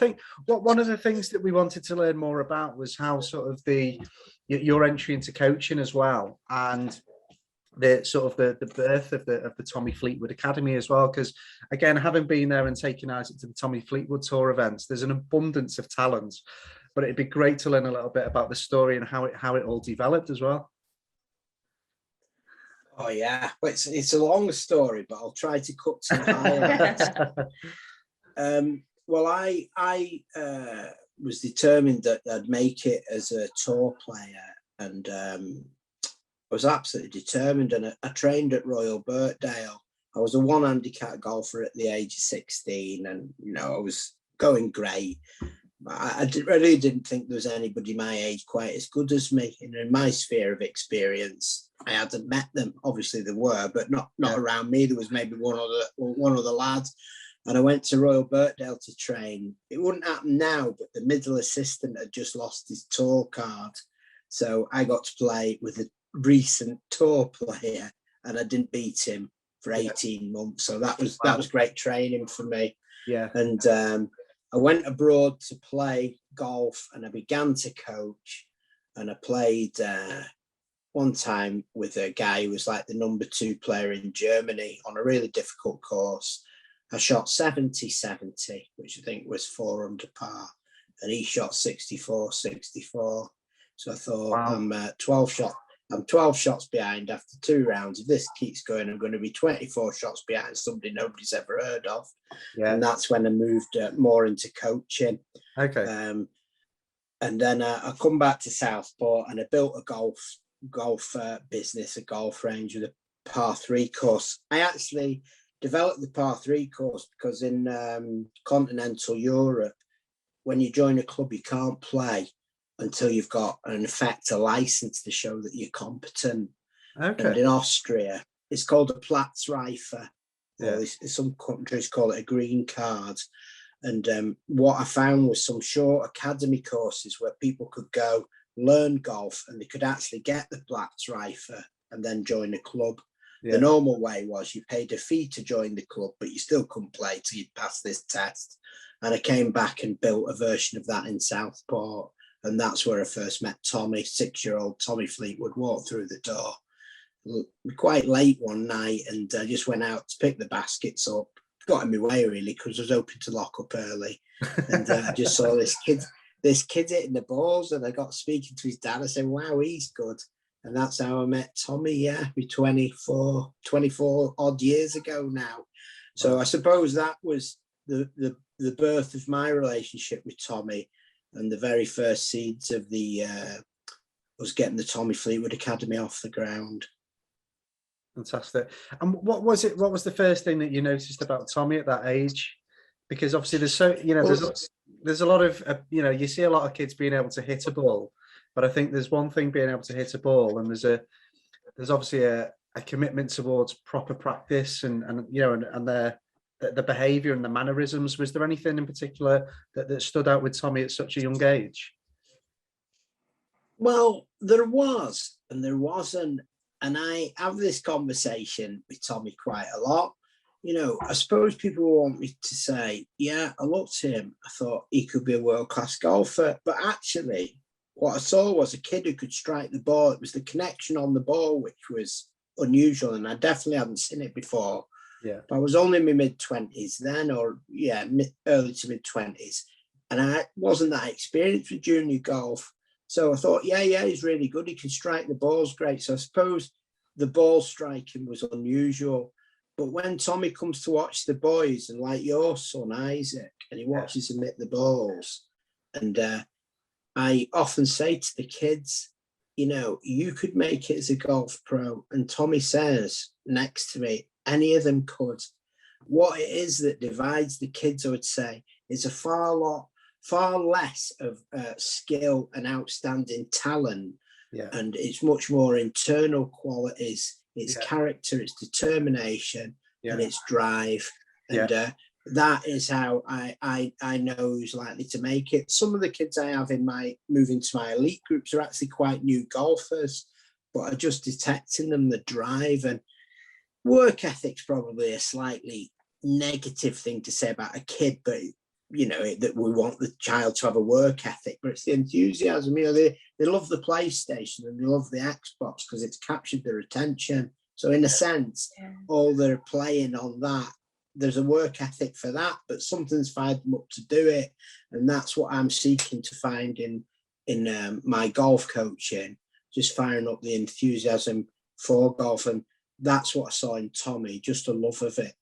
think one of the things that we wanted to learn more about was how sort of your entry into coaching as well, and the sort of the birth of the Tommy Fleetwood Academy as well. Because again, having been there and taken Isaac to the Tommy Fleetwood Tour events, there's an abundance of talent. But it'd be great to learn a little bit about the story and how it all developed as well. Oh yeah, well, it's a long story, but I'll try to cut some highlights. Well, I was determined that I'd make it as a tour player, and I was absolutely determined. And I trained at Royal Birkdale. I was a one handicap golfer at the age of 16, and I was going great. I really didn't think there was anybody my age quite as good as me. And in my sphere of experience, I hadn't met them. Obviously there were, but not around me. There was maybe one other lad. And I went to Royal Birkdale to train. It wouldn't happen now, but the middle assistant had just lost his tour card. So I got to play with a recent tour player, and I didn't beat him for 18 months. So that was great training for me. Yeah. And I went abroad to play golf, and I began to coach. And I played one time with a guy who was like the number 2 player in Germany on a really difficult course. I shot 70-70, which I think was 4 under par, and he shot 64-64. So I thought, wow. I'm 12 shots behind after 2 rounds. If this keeps going, I'm going to be 24 shots behind somebody nobody's ever heard of. Yeah. And that's when I moved more into coaching. Okay. And then I come back to Southport, and I built a golf business, a golf range with a par 3 course. I actually developed the par 3 course because in continental Europe, when you join a club, you can't play until you've got a license to show that you're competent. Okay. And in Austria, it's called a Platzreife. Yeah. Or some countries call it a green card. And what I found was some short academy courses where people could go learn golf, and they could actually get the Platzreife and then join a club. Yeah. The normal way was you paid a fee to join the club, but you still couldn't play till you'd pass this test. And I came back and built a version of that in Southport. And that's where I first met Tommy. 6-year-old Tommy Fleetwood walked through the door quite late one night, and I just went out to pick the baskets up. Got in my way, really, because I was hoping to lock up early. And I just saw this kid hitting the balls, and I got speaking to his dad. I said, wow, he's good. And that's how I met Tommy, yeah, 24 odd years ago now. So I suppose that was the birth of my relationship with Tommy, and the very first seeds of was getting the Tommy Fleetwood Academy off the ground. Fantastic. And what was the first thing that you noticed about Tommy at that age? Because obviously there's a lot of, you see a lot of kids being able to hit a ball, but I think there's one thing being able to hit a ball, and there's obviously a commitment towards proper practice and the behavior and the mannerisms. Was there anything in particular that stood out with Tommy at such a young age? Well, there was, and there wasn't. And I have this conversation with Tommy quite a lot. I suppose people want me to say, yeah, I looked at him. I thought he could be a world-class golfer. But actually, what I saw was a kid who could strike the ball. It was the connection on the ball, which was unusual. And I definitely hadn't seen it before. Yeah. But I was only in my mid-20s then, early to mid-20s. And I wasn't that experienced with junior golf. So I thought, yeah, he's really good. He can strike the balls great. So I suppose the ball striking was unusual. But when Tommy comes to watch the boys, and like your son, Isaac, and he watches them hit the balls, and I often say to the kids, you could make it as a golf pro. And Tommy says next to me, any of them could. What it is that divides the kids, I would say, is a far less of skill and outstanding talent. Yeah. And it's much more internal qualities. It's character, it's determination, and it's drive. And that is how I know who's likely to make it. Some of the kids I have moving to my elite groups are actually quite new golfers, but are just detecting them, the drive. And work ethic's probably a slightly negative thing to say about a kid, but that we want the child to have a work ethic, but it's the enthusiasm. They love the PlayStation and they love the Xbox because it's captured their attention. So in a sense, all they're playing on that, there's a work ethic for that, but something's fired them up to do it. And that's what I'm seeking to find in my golf coaching, just firing up the enthusiasm for golf. And that's what I saw in Tommy, just a love of it.